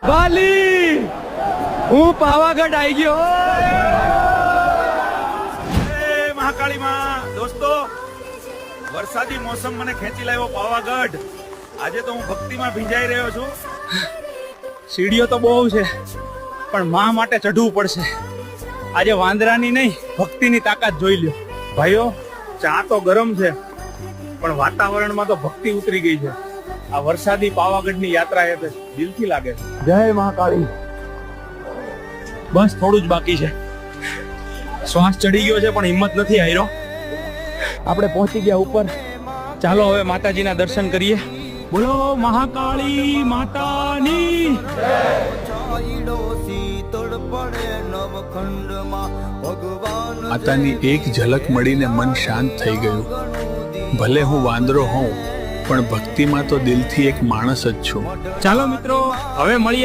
વાલી હું પાવાગઢ આવી ગયો. મહાકાળી માં દોસ્તો, વરસાદી મોસમ મને ખેંચી લાવ્યો પાવાગઢ. આજે તો હું ભક્તિમાં ભીંજાઈ રહ્યો છું. સીડીઓ તો બહુ છે પણ માં માટે ચઢવું પડશે. આજે વાંદરાની નહીં ભક્તિની તાકાત જોઈ લ્યો. ભાઈઓ, ચા તો ગરમ છે પણ વાતાવરણમાં તો ભક્તિ ઉતરી ગઈ છે. આ વરસાદી પાવાગઢની યાત્રા એ દિલથી લાગે છે. જય મહાકાળી. બસ થોડું જ બાકી છે. શ્વાસ ચડી ગયો છે પણ હિંમત નથી હાર્યો. આપણે પહોંચી ગયા ઉપર. ચાલો હવે માતાજીના દર્શન કરીએ. બોલો મહાકાળી માતાની. માતાની એક ઝલક મળીને મન શાંત થઈ ગયું. ભલે હું વાંદરો હોઉં પણ ભક્તિમાં તો દિલથી એક માણસ જ છું. ચાલો મિત્રો હવે મળીએ